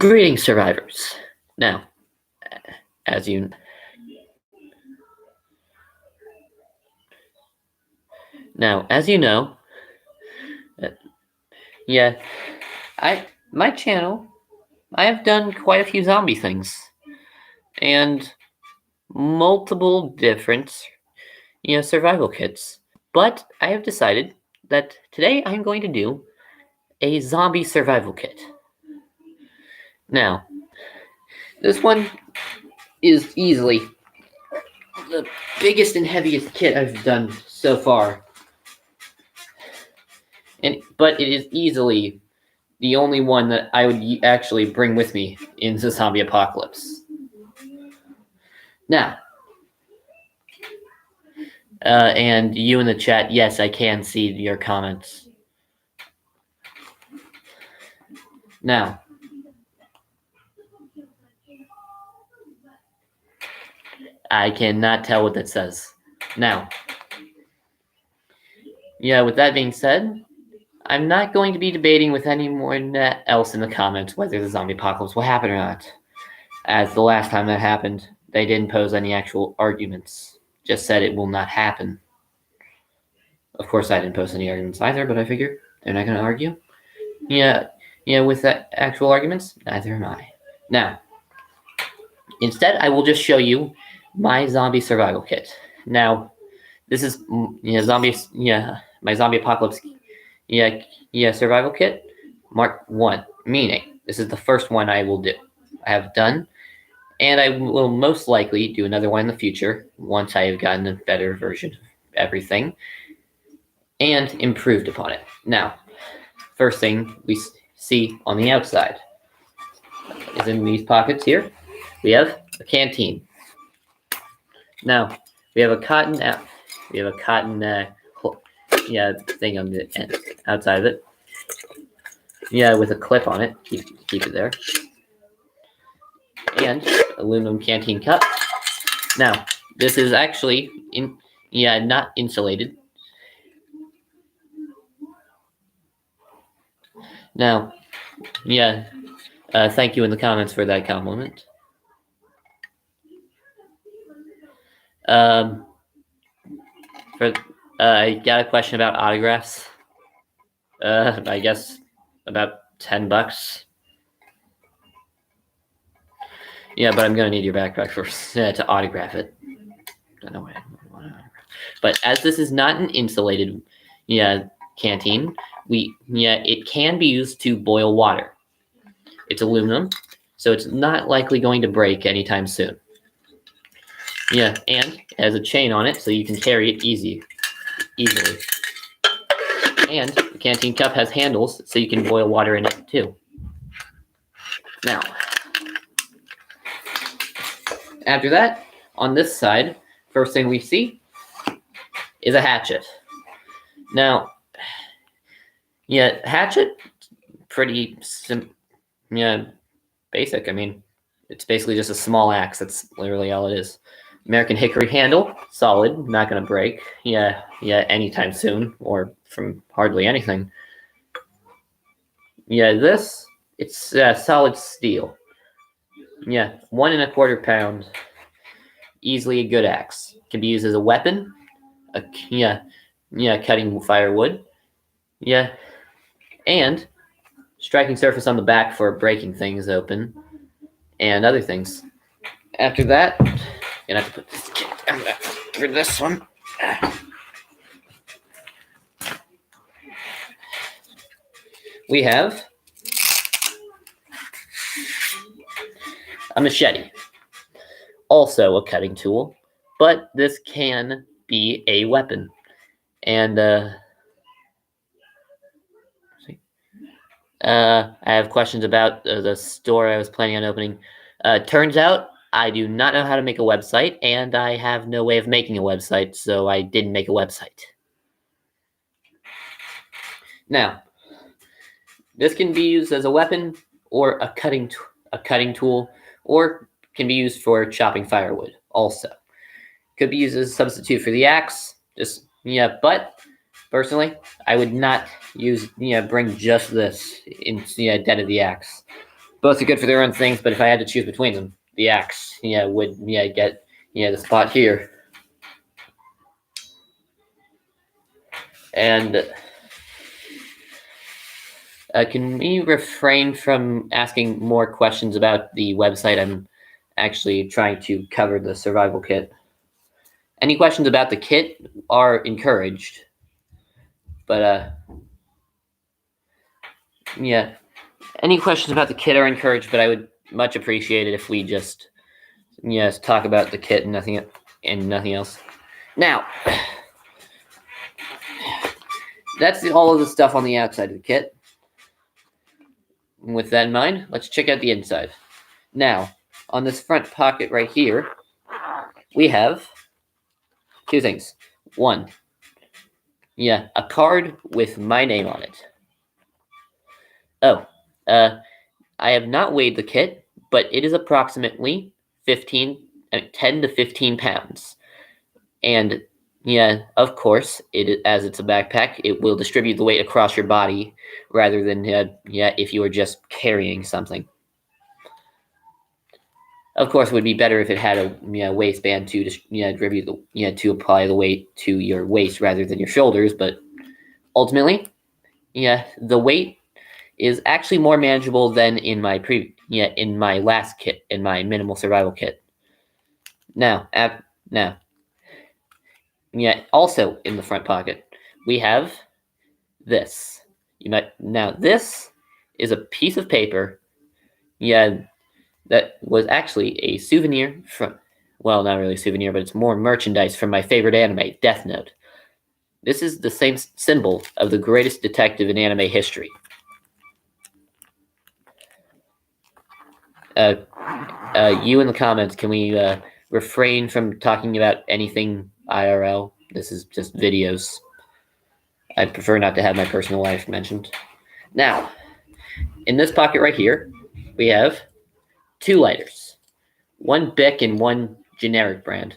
Greetings, survivors. Now, as you know, uh, yeah, my channel, I have done quite a few zombie things and multiple different, survival kits. But I have decided that today I'm going to do a zombie survival kit. Now, this one is easily the biggest and heaviest kit I've done so far. But it is easily the only one that I would actually bring with me in the zombie apocalypse. Now, and you in the chat, yes, I can see your comments. Now, I cannot tell what that says. Now, with that being said, I'm not going to be debating with anyone else in the comments whether the zombie apocalypse will happen or not. As the last time that happened, they didn't pose any actual arguments, just said it will not happen. Of course, I didn't post any arguments either, but I figure they're not going to argue. With that actual arguments, neither am I. Now, instead, I will just show you my zombie survival kit. Now, this is my zombie apocalypse survival kit, Mark 1, meaning this is the first one I will do. I have done, and I will most likely do another one in the future once I have gotten a better version of everything and improved upon it. Now, first thing we see on the outside is in these pockets here. We have a canteen. Now, we have a cotton thing on the end, outside of it. With a clip on it, keep it there. And aluminum canteen cup. Now, this is actually not insulated. Now, thank you in the comments for that compliment. I got a question about autographs. I guess about $10. But I'm gonna need your backpack first to autograph it. Don't know what I want to autograph. But as this is not an insulated canteen, it can be used to boil water. It's aluminum, so it's not likely going to break anytime soon. And it has a chain on it, so you can carry it easily. And the canteen cup has handles, so you can boil water in it too. Now, after that, on this side, first thing we see is a hatchet. Now, hatchet, pretty basic. I mean, it's basically just a small axe. That's literally all it is. American hickory handle, solid, not gonna break. Anytime soon, or from hardly anything. This, it's solid steel. 1 1/4 pound, easily a good axe. Can be used as a weapon. Cutting firewood. And striking surface on the back for breaking things open and other things. After that, I'm gonna have to put this kit down for this one. We have a machete, also a cutting tool, but this can be a weapon. And I have questions about the store I was planning on opening. Turns out I do not know how to make a website, and I have no way of making a website, so I didn't make a website. Now, this can be used as a weapon or a cutting tool, or can be used for chopping firewood also. Could be used as a substitute for the axe. But personally, I would not bring just this instead of the axe. Both are good for their own things, but if I had to choose between them, the axe, would get the spot here. And can we refrain from asking more questions about the website? I'm actually trying to cover the survival kit. Any questions about the kit are encouraged. But yeah, any questions about the kit are encouraged, but I would much appreciate it if we just talk about the kit and nothing else. Now, that's all of the stuff on the outside of the kit. And with that in mind, let's check out the inside. Now, on this front pocket right here, we have two things. One, a card with my name on it. Oh, I have not weighed the kit, but it is approximately 10 to 15 pounds. And of course, as it's a backpack, it will distribute the weight across your body rather than if you were just carrying something. Of course, it would be better if it had a waistband to distribute to apply the weight to your waist rather than your shoulders. But ultimately, the weight is actually more manageable than in my in my last kit, in my minimal survival kit. Now, also in the front pocket, we have this. This is a piece of paper. That was actually a souvenir from, well, not really a souvenir, but it's more merchandise from my favorite anime, Death Note. This is the same symbol of the greatest detective in anime history. You in the comments, can we refrain from talking about anything IRL? This is just videos. I prefer not to have my personal life mentioned. Now, in this pocket right here, we have two lighters. One Bic and one generic brand.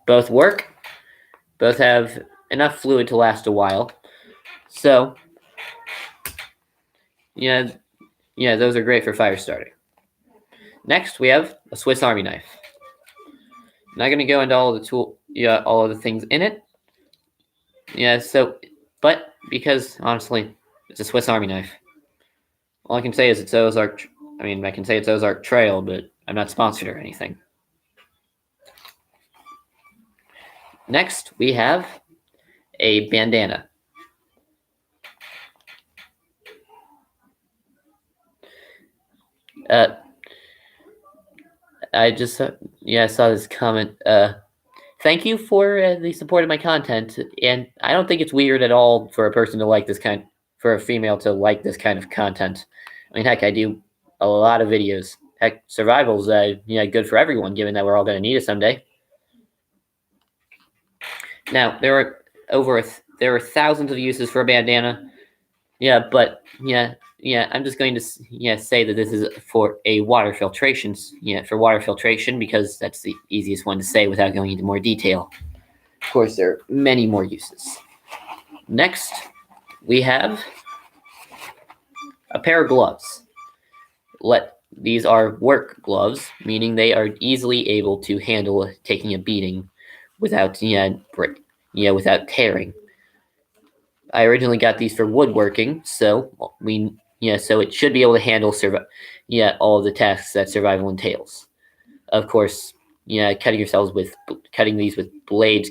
Both work. Both have enough fluid to last a while. So, those are great for fire starting. Next, we have a Swiss Army knife. I'm not going to go into all of the things in it. But because honestly, it's a Swiss Army knife. All I can say is it's Ozark. I can say it's Ozark Trail, but I'm not sponsored or anything. Next, we have a bandana. I just saw this comment. Thank you for the support of my content, and I don't think it's weird at all for a person to like for a female to like this kind of content. Heck, I do a lot of videos. Heck, survival's good for everyone, given that we're all going to need it someday. Now, there are thousands of uses for a bandana. But I'm just going to say that this is for a water filtration. For water filtration, because that's the easiest one to say without going into more detail. Of course, there are many more uses. Next, we have a pair of gloves. These are work gloves, meaning they are easily able to handle taking a beating without without tearing. I originally got these for woodworking, so so it should be able to handle all of the tasks that survival entails. Of course, cutting these with blades.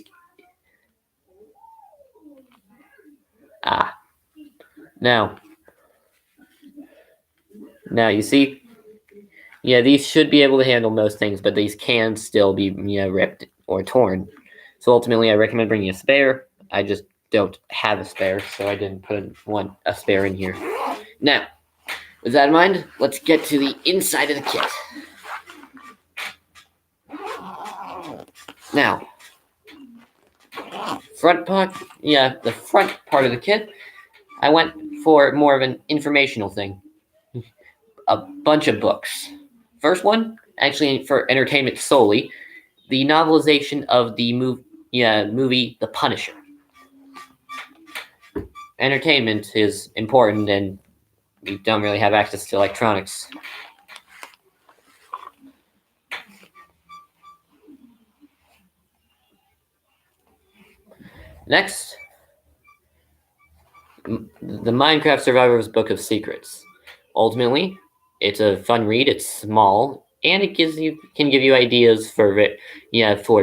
Now you see, these should be able to handle most things, but these can still be ripped or torn. So ultimately, I recommend bringing a spare. I just don't have a spare, so I didn't put a spare in here. Now, with that in mind, let's get to the inside of the kit. Now, the front part of the kit, I went for more of an informational thing. A bunch of books. First one, actually for entertainment solely, the novelization of the movie The Punisher. entertainment is important, and we don't really have access to electronics. Next, the Minecraft Survivor's Book of Secrets. Ultimately, it's a fun read. It's small, and it can give you ideas for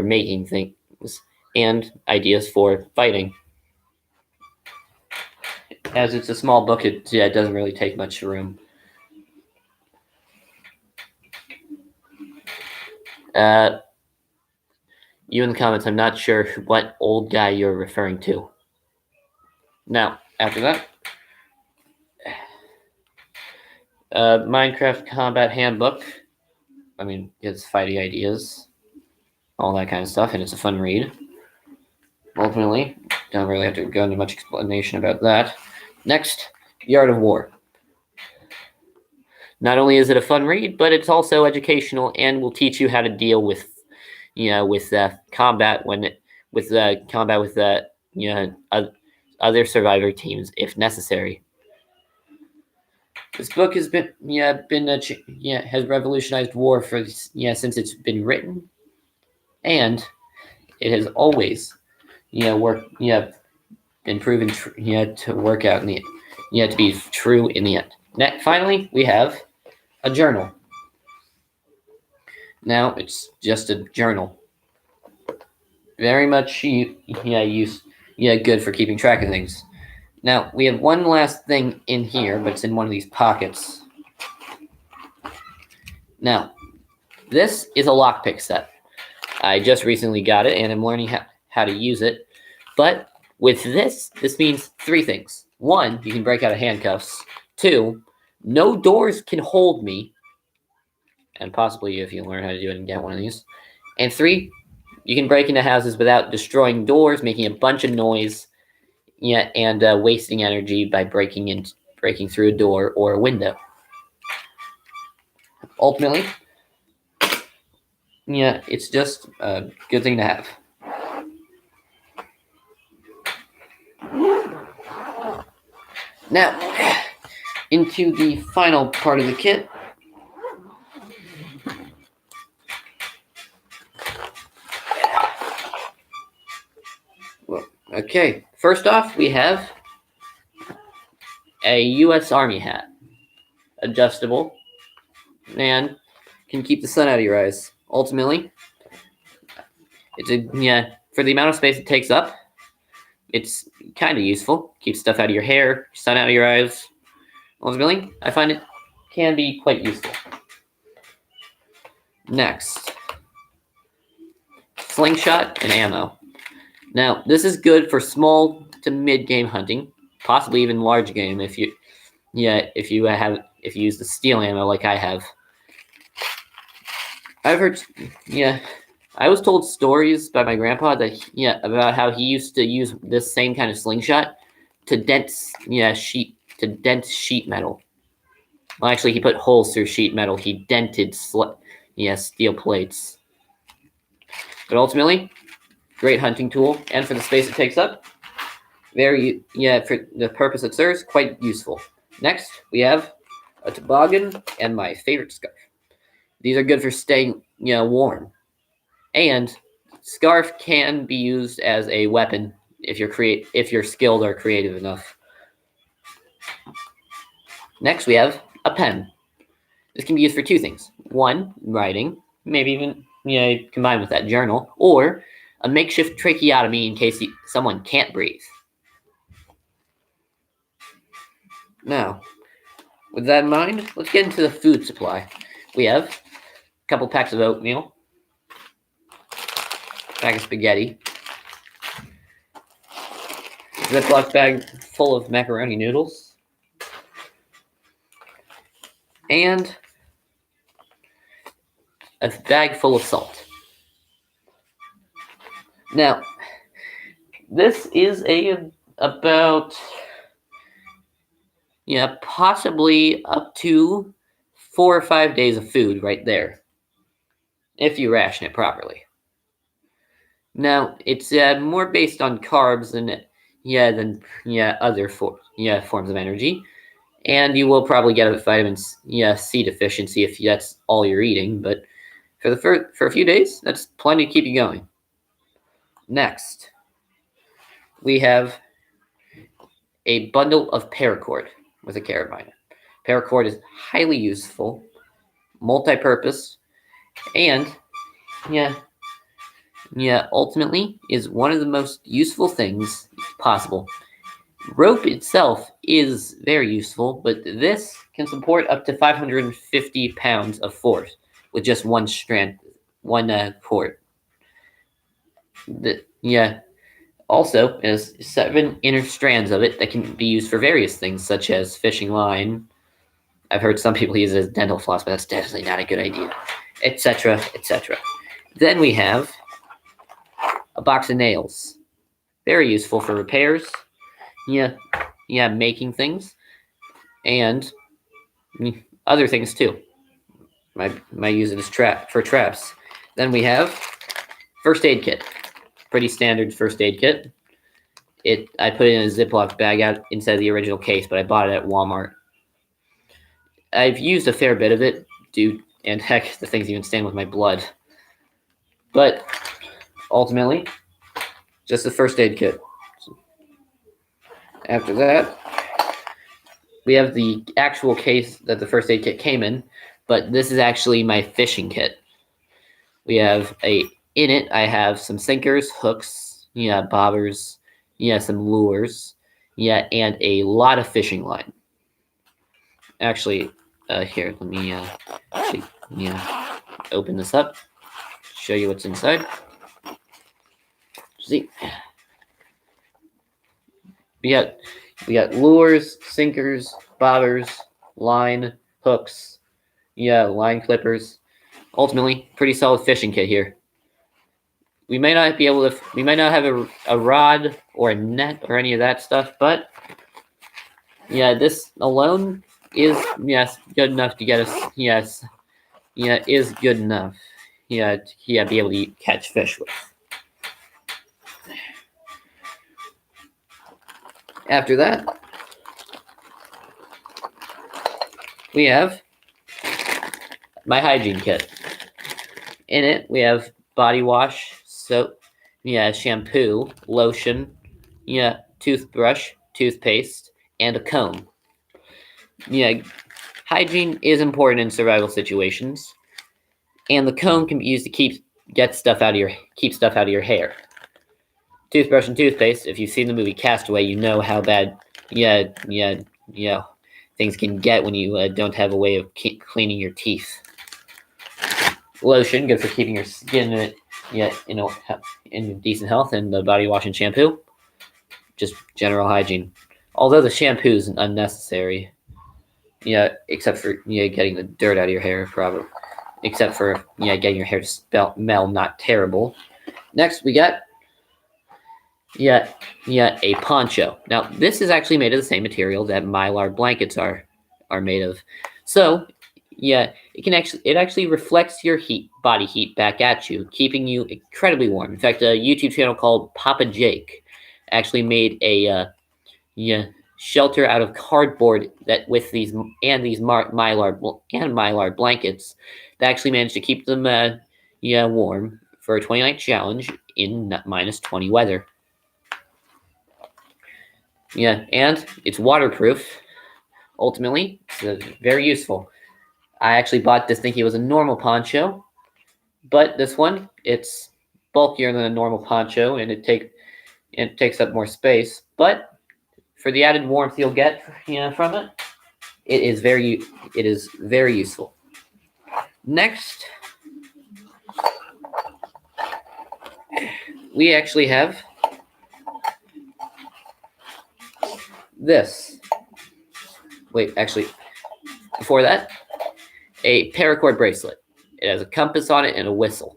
making things and ideas for fighting. As it's a small book, it doesn't really take much room. You in the comments, I'm not sure what old guy you're referring to. Now, after that, Minecraft Combat Handbook. I mean, it's fighting ideas, all that kind of stuff, and it's a fun read. Ultimately, don't really have to go into much explanation about that. Next, The Art of War. Not only is it a fun read, but it's also educational and will teach you how to deal with, combat with other survivor teams if necessary. This book has has revolutionized war since it's been written, and it has always been proven to work out to be true in the end. Finally, we have a journal. Now it's just a journal. Very much good for keeping track of things. Now we have one last thing in here, but it's in one of these pockets. Now, this is a lockpick set. I just recently got it, and I'm learning how to use it. But with this means three things. One, you can break out of handcuffs. Two, no doors can hold me. And possibly if you learn how to do it and get one of these. And three, you can break into houses without destroying doors, making a bunch of noise, and wasting energy by breaking through a door or a window. Ultimately, it's just a good thing to have. Now, into the final part of the kit. Okay, first off, we have a U.S. Army hat. Adjustable, and can keep the sun out of your eyes. Ultimately, it's for the amount of space it takes up, it's kind of useful. Keeps stuff out of your hair, sun out of your eyes. Ultimately, I find it can be quite useful. Next, slingshot and ammo. Now, this is good for small to mid-game hunting, possibly even large game if you use the steel ammo like I have. I've heard, I was told stories by my grandpa that about how he used to use this same kind of slingshot to dent sheet metal. Well, actually, he put holes through sheet metal. He dented steel plates. But ultimately, great hunting tool, and for the space it takes up, for the purpose it serves, quite useful. Next, we have a toboggan and my favorite scarf. These are good for staying warm. And scarf can be used as a weapon if you're skilled or creative enough. Next, we have a pen. This can be used for two things. One, writing, maybe even combined with that journal, or a makeshift tracheotomy in case someone can't breathe. Now, with that in mind, let's get into the food supply. We have a couple packs of oatmeal, bag of spaghetti, Ziploc bag full of macaroni noodles, and a bag full of salt. Now, this is about possibly up to 4 or 5 days of food right there, if you ration it properly. Now, it's more based on carbs than other forms of energy, and you will probably get a vitamin C deficiency if that's all you're eating. But for a few days, that's plenty to keep you going. Next, we have a bundle of paracord with a carrot vitamin. Paracord is highly useful, multi-purpose, and ultimately is one of the most useful things possible. Rope itself is very useful, but this can support up to 550 pounds of force with just one cord. Also, there's 7 inner strands of it that can be used for various things, such as fishing line. I've heard some people use it as dental floss, but that's definitely not a good idea, etc., etc. Then we have a box of nails. Very useful for repairs, making things, and other things too. Might use it as for traps. Then we have first aid kit. Pretty standard first aid kit. I put it in a Ziploc bag out inside the original case, but I bought it at Walmart. I've used a fair bit of it, and heck, the thing's even stained with my blood. But ultimately, just a first aid kit. After that, we have the actual case that the first aid kit came in, but this is actually my fishing kit. In it, I have some sinkers, hooks, bobbers, some lures, and a lot of fishing line. Actually, here, let me open this up, show you what's inside. See, we got lures, sinkers, bobbers, line, hooks, line clippers. Ultimately, pretty solid fishing kit here. We may not have a rod or a net or any of that stuff, but this alone is good enough to get us is good enough to be able to catch fish with. After that, we have my hygiene kit. In it, we have body wash, soap, shampoo, lotion, toothbrush, toothpaste, and a comb. Hygiene is important in survival situations, and the comb can be used to keep stuff out of your hair. Toothbrush and toothpaste, if you've seen the movie Castaway, you know how bad things can get when you don't have a way of cleaning your teeth. Lotion, good for keeping your skin in decent health, and the body wash and shampoo, just general hygiene. Although the shampoo is unnecessary, except for getting the dirt out of your hair, probably. Except for getting your hair to smell not terrible. Next, we got a poncho. Now, this is actually made of the same material that Mylar blankets are made of. So, it actually reflects your body heat back at you, keeping you incredibly warm. In fact, a YouTube channel called Papa Jake actually made a shelter out of cardboard with these Mylar blankets that actually managed to keep them warm for a 20-night challenge in -20 weather. And it's waterproof. Ultimately, it's very useful. I actually bought this thinking it was a normal poncho, but this one, it's bulkier than a normal poncho, and it takes up more space. But for the added warmth you'll get from it, it is very useful. Next, we actually have this. Wait, actually, before that, a paracord bracelet. It has a compass on it and a whistle.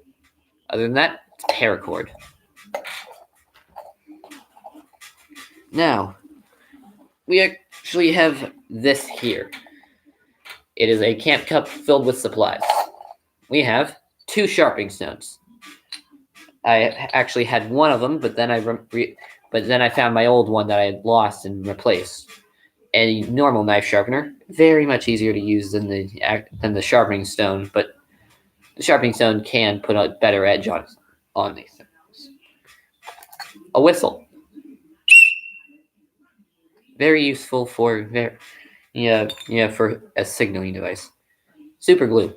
Other than that, it's paracord. Now, we actually have this here. It is a camp cup filled with supplies. We have 2 sharpening stones. I actually had one of them, but then I but then I found my old one that I had lost and replaced. A normal knife sharpener, very much easier to use than the sharpening stone, but the sharpening stone can put a better edge on these things. A whistle, very useful for for a signaling device. Super glue,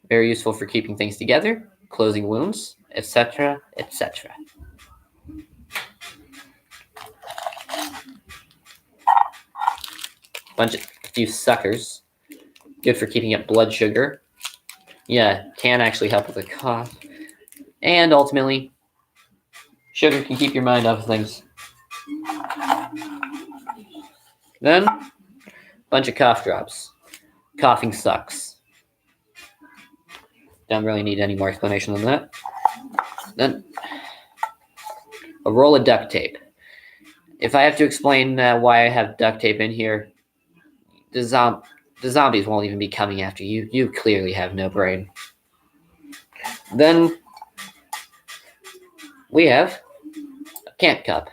very useful for keeping things together, closing wounds, etc., etc. A few suckers, good for keeping up blood sugar. Yeah, can actually help with the cough. And ultimately, sugar can keep your mind off of things. Then, bunch of cough drops. Coughing sucks. Don't really need any more explanation than that. Then, a roll of duct tape. If I have to explain why I have duct tape in here, the zombies won't even be coming after you. You clearly have no brain. Then, we have a camp cup.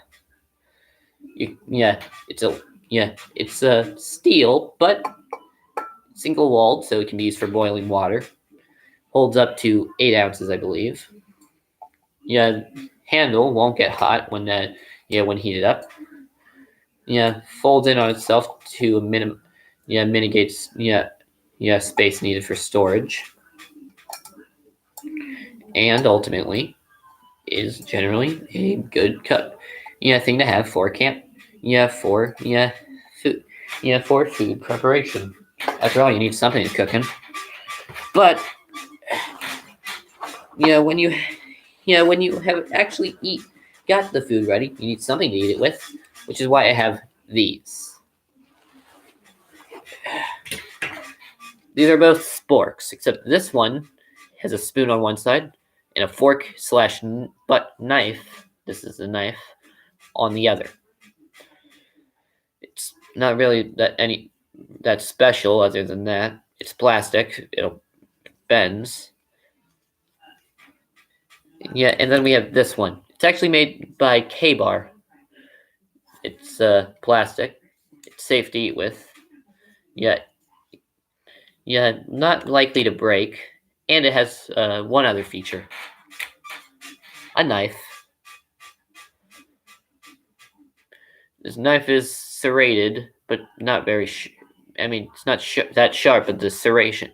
It's a steel, but single-walled, so it can be used for boiling water. Holds up to 8 ounces, I believe. Handle won't get hot when heated up. Folds in on itself to mitigates space needed for storage. And ultimately is generally a good cup. Thing to have for camp. For food preparation. After all, you need something to cook in. But when you have actually got the food ready, you need something to eat it with, which is why I have these. These are both sporks, except this one has a spoon on one side and a fork / butt knife. This is a knife on the other. It's not really that special other than that. It's plastic. It bends. And then we have this one. It's actually made by K-Bar. It's plastic. It's safe to eat with. Not likely to break. And it has one other feature. A knife. This knife is serrated, but not very it's not that sharp, but the serration.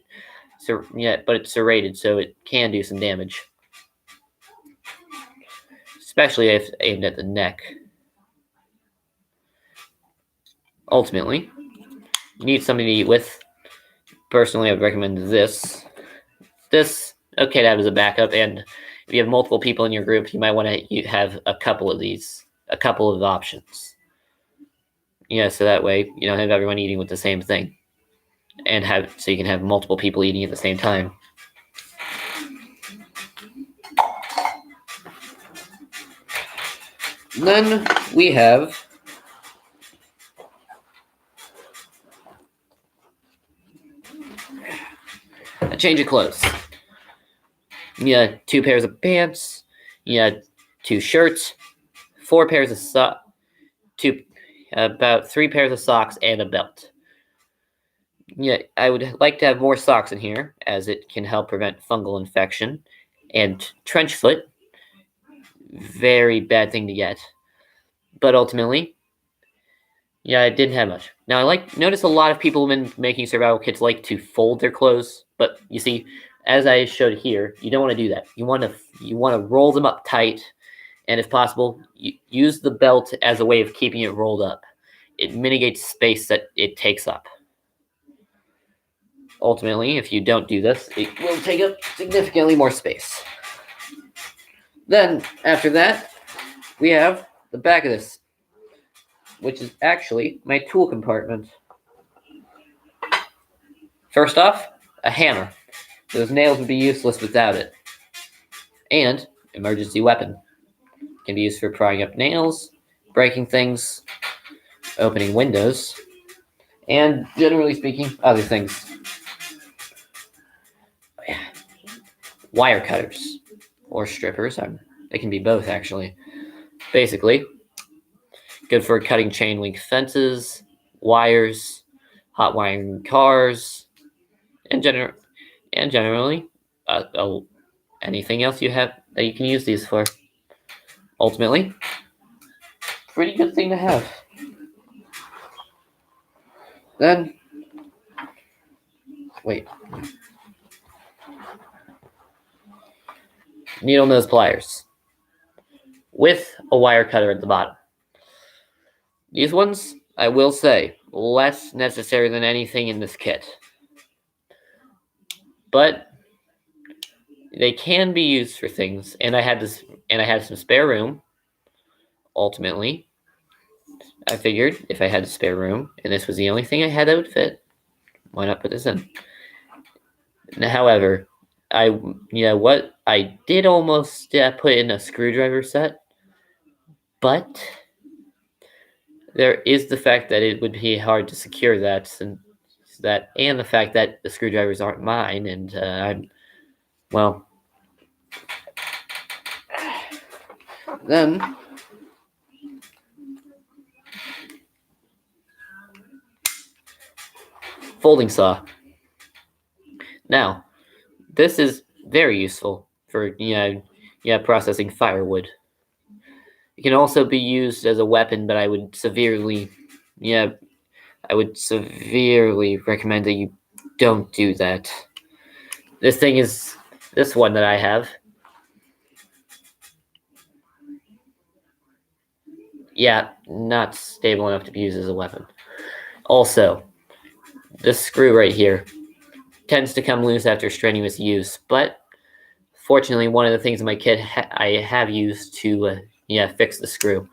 But it's serrated, so it can do some damage. Especially if aimed at the neck. Ultimately, you need something to eat with. Personally, I would recommend this. This, okay to have as a backup, and if you have multiple people in your group, you might want to have a couple of these, a couple of options. So that way you don't have everyone eating with the same thing, so you can have multiple people eating at the same time. Then we have a change of clothes. 2 pairs of pants. 2 shirts. 4 pairs of socks. About 3 pairs of socks and a belt. I would like to have more socks in here, as it can help prevent fungal infection. And trench foot, very bad thing to get. But ultimately, I didn't have much. Now, notice a lot of people have been making survival kits like to fold their clothes, but you see, as I showed here, you don't want to do that. You want to roll them up tight, and if possible, use the belt as a way of keeping it rolled up. It mitigates space that it takes up. Ultimately, if you don't do this, it will take up significantly more space. Then, after that, we have the back of this, which is actually my tool compartment. First off, a hammer. Those nails would be useless without it. And emergency weapon. Can be used for prying up nails, breaking things, opening windows, and generally speaking, other things. Wire cutters or strippers. They can be both, actually. Basically, Good for cutting chain link fences, wires, hot wiring cars, and generally anything else you have that you can use these for. Ultimately, pretty good thing to have. Then, wait. Needle nose pliers with a wire cutter at the bottom. These ones, I will say, less necessary than anything in this kit. But they can be used for things, and I had some spare room. Ultimately, I figured if I had spare room and this was the only thing I had that would fit, why not put this in? However, what I did almost put in a screwdriver set, but there is the fact that it would be hard to secure that, and the fact that the screwdrivers aren't mine, and then folding saw. Now, this is very useful for processing firewood. It can also be used as a weapon, but I would severely recommend that you don't do that. This one that I have. Yeah, not stable enough to be used as a weapon. Also, this screw right here tends to come loose after strenuous use, but fortunately, one of the things in my kit I have used to fix the screw.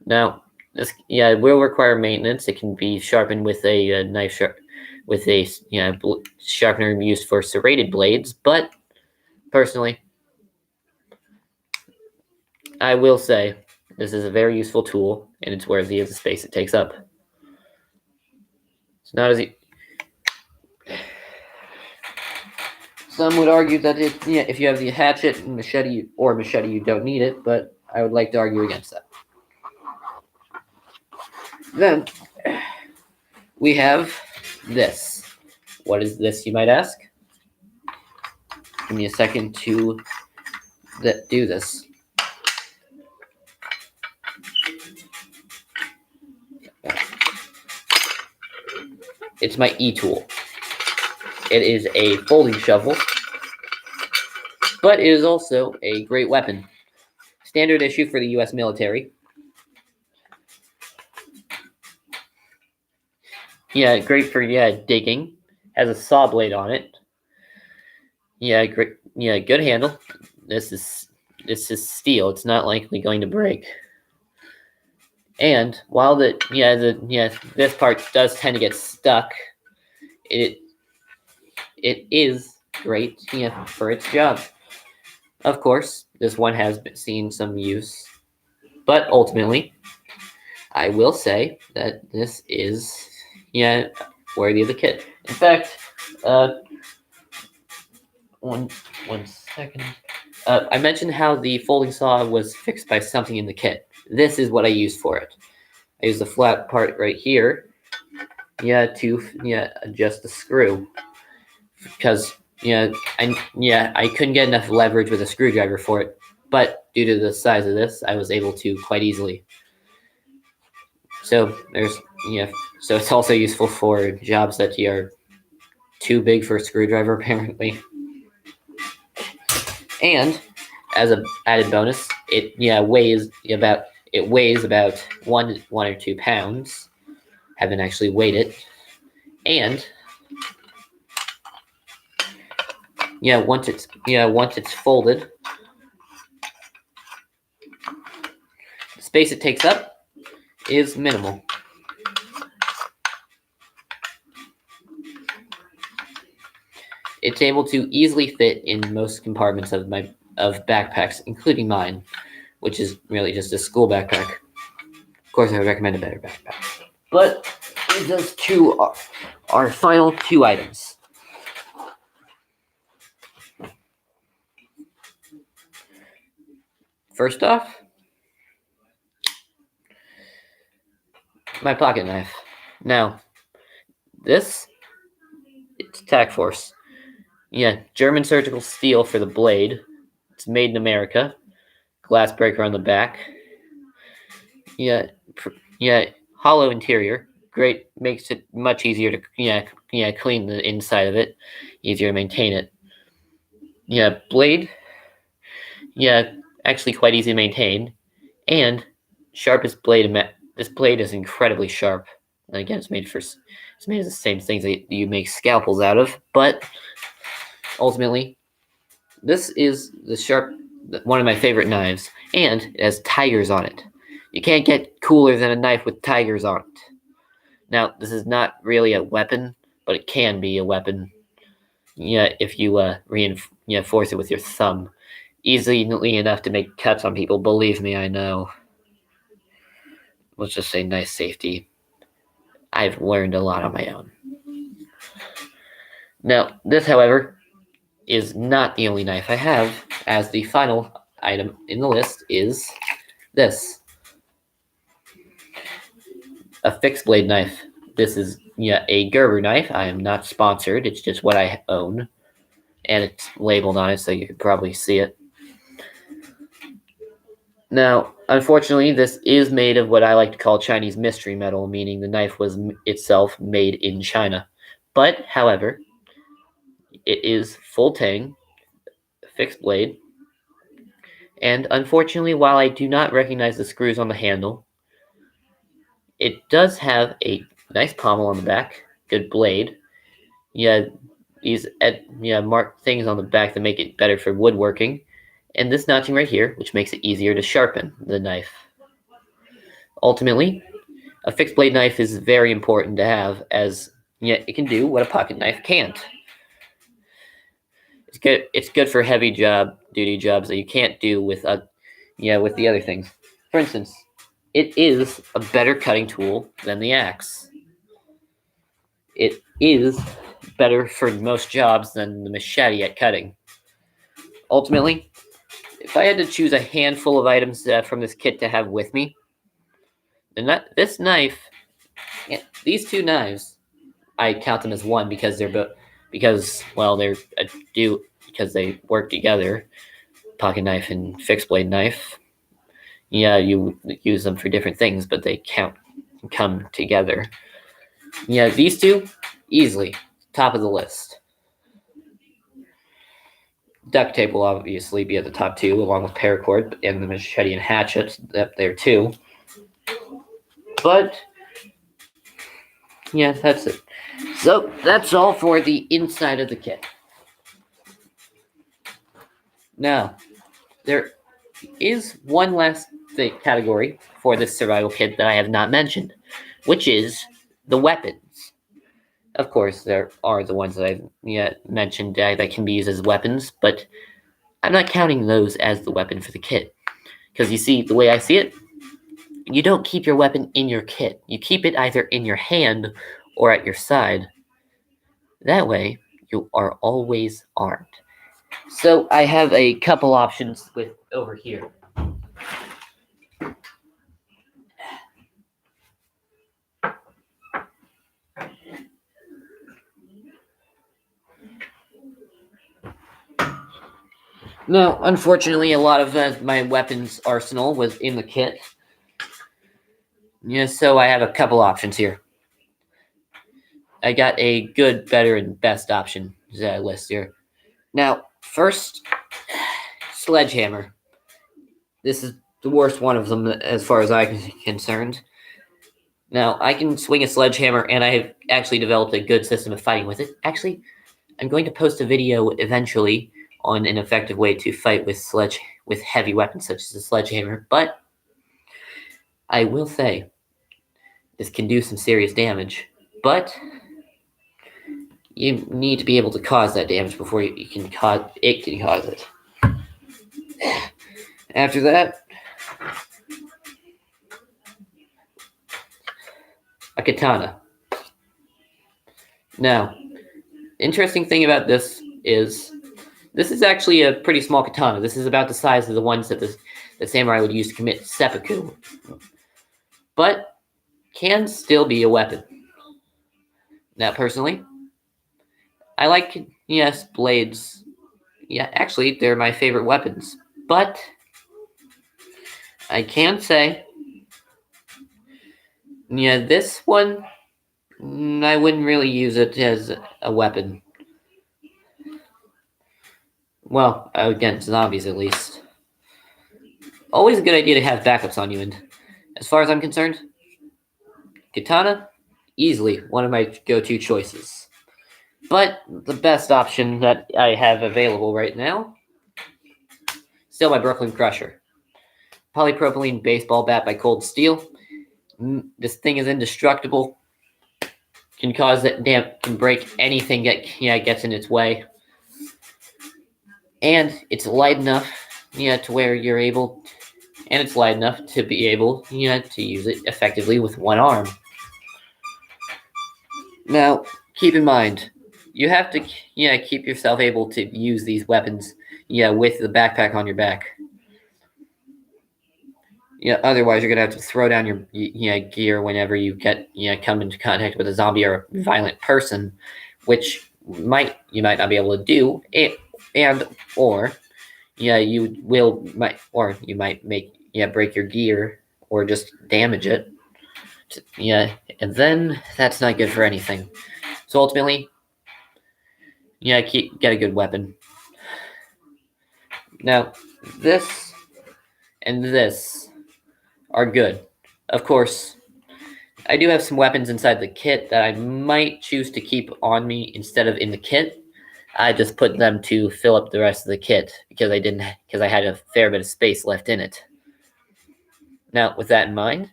Now, this will require maintenance. It can be sharpened with a knife with a sharpener used for serrated blades, but personally, I will say this is a very useful tool, and it's worthy of the space it takes up. It's not as some would argue that if you have the hatchet and machete, you don't need it, but I would like to argue against that. Then we have this. What is this, you might ask? Give me a second to do this. It's my e-tool. It is a folding shovel, but it is also a great weapon. Standard issue for the U.S. military. Yeah, great for digging. Has a saw blade on it. Yeah, great. Yeah, good handle. This is steel. It's not likely going to break. And while this part does tend to get stuck, it is great for its job. Of course, this one has seen some use, but ultimately, I will say that this is worthy of the kit. In fact, one second. I mentioned how the folding saw was fixed by something in the kit. This is what I used for it. I used the flat part right here, to adjust the screw, because I couldn't get enough leverage with a screwdriver for it, but due to the size of this, I was able to quite easily. So so it's also useful for jobs that are too big for a screwdriver, apparently. And as an added bonus, it weighs about 1 or 2 pounds. Haven't actually weighed it, and once it's folded, the space it takes up is minimal. It's able to easily fit in most compartments of backpacks, including mine, which is really just a school backpack. Of course, I would recommend a better backpack. But it does to our final 2 items. First off, my pocket knife. Now, this, it's Tac Force. Yeah, German surgical steel for the blade. It's made in America. Glass breaker on the back. Yeah, yeah, hollow interior. Great, makes it much easier to clean the inside of it. Easier to maintain it. Yeah, blade. Yeah, actually quite easy to maintain, and sharpest blade. This blade is incredibly sharp. And again, it's made of the same things that you make scalpels out of, but ultimately, this is one of my favorite knives, and it has tigers on it. You can't get cooler than a knife with tigers on it. Now, this is not really a weapon, but it can be a weapon. Yeah, if you reinforce it with your thumb, easily enough to make cuts on people. Believe me, I know. Let's just say nice safety. I've learned a lot on my own. Now, this, however, is not the only knife I have, as the final item in the list is this. A fixed blade knife. This is a Gerber knife. I am not sponsored. It's just what I own. And it's labeled on it, so you can probably see it. Now, unfortunately, this is made of what I like to call Chinese mystery metal, meaning the knife was itself made in China. But, however, it is full tang, fixed blade, and unfortunately, while I do not recognize the screws on the handle, it does have a nice pommel on the back, good blade. These marked things on the back that make it better for woodworking, and this notching right here, which makes it easier to sharpen the knife. Ultimately, a fixed blade knife is very important to have, as it can do what a pocket knife can't. It's good for heavy duty jobs that you can't do with with the other things. For instance, it is a better cutting tool than the axe. It is better for most jobs than the machete at cutting. Ultimately, if I had to choose a handful of items from this kit to have with me, this knife, these two knives, I count them as one because they work together. Pocket knife and fixed blade knife. Yeah, you use them for different things, but they come together. Yeah, these two, easily top of the list. Duct tape will obviously be at the top two, along with paracord and the machete and hatchet up there too. But yeah, that's it. So that's all for the inside of the kit. Now, there is one last category for this survival kit that I have not mentioned, which is the weapons. Of course, there are the ones that I've mentioned that can be used as weapons, but I'm not counting those as the weapon for the kit. Because you see, the way I see it, you don't keep your weapon in your kit. You keep it either in your hand or at your side. That way, you are always armed. So I have a couple options over here. Now, unfortunately, a lot of my weapons arsenal was in the kit. So I have a couple options here. I got a good, better, and best option list here. Now, first, sledgehammer. This is the worst one of them as far as I'm concerned. Now, I can swing a sledgehammer, and I have actually developed a good system of fighting with it. Actually, I'm going to post a video eventually on an effective way to fight with heavy weapons such as a sledgehammer, but I will say this can do some serious damage, but you need to be able to cause that damage before it can cause it. After that, a katana. Now, interesting thing about this is actually a pretty small katana. This is about the size of the ones that the samurai would use to commit seppuku. But can still be a weapon. Now, personally, I like, yes, blades. Yeah, actually, they're my favorite weapons. But I can say, yeah, this one, I wouldn't really use it as a weapon. Well, against zombies at least. Always a good idea to have backups on you, and as far as I'm concerned, katana, easily one of my go-to choices. But the best option that I have available right now, still my Brooklyn Crusher. Polypropylene baseball bat by Cold Steel. This thing is indestructible. Can cause it, can break anything that gets in its way. And it's light enough, to where you're able, and it's light enough to be able, to use it effectively with one arm. Now, keep in mind, you have to, keep yourself able to use these weapons, with the backpack on your back. Otherwise you're gonna have to throw down your gear whenever you come into contact with a zombie or a violent person, which you might not be able to do, or you might break your gear or just damage it. And then that's not good for anything. So ultimately, get a good weapon. Now, this and this are good. Of course, I do have some weapons inside the kit that I might choose to keep on me instead of in the kit. I just put them to fill up the rest of the kit because I had a fair bit of space left in it. Now, with that in mind,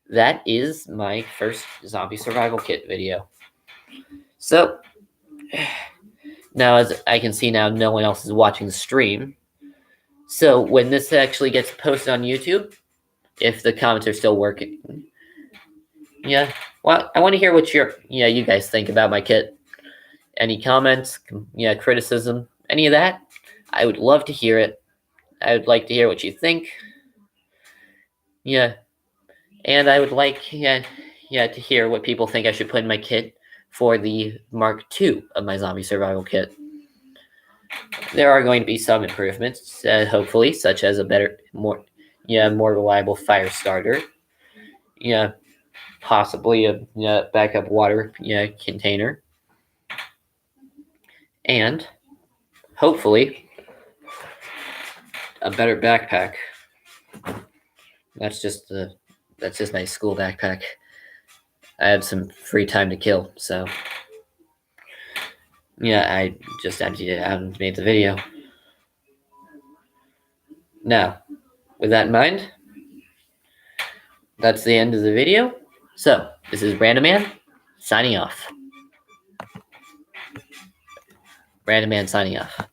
that is my first zombie survival kit video. So, now as I can see now, no one else is watching the stream. So when this actually gets posted on YouTube, if the comments are still working, well, I want to hear what you guys think about my kit. Any comments, criticism, any of that? I would love to hear it. I would like to hear what you think. And I would like, to hear what people think I should put in my kit for the Mark II of my zombie survival kit. There are going to be some improvements, hopefully, such as a better, more reliable fire starter. Possibly a backup water container, and hopefully a better backpack. That's just my school backpack. I had some free time to kill, so I just emptied it out and made the video. Now, with that in mind, that's the end of the video. So, this is Random Man signing off. Random Man signing off.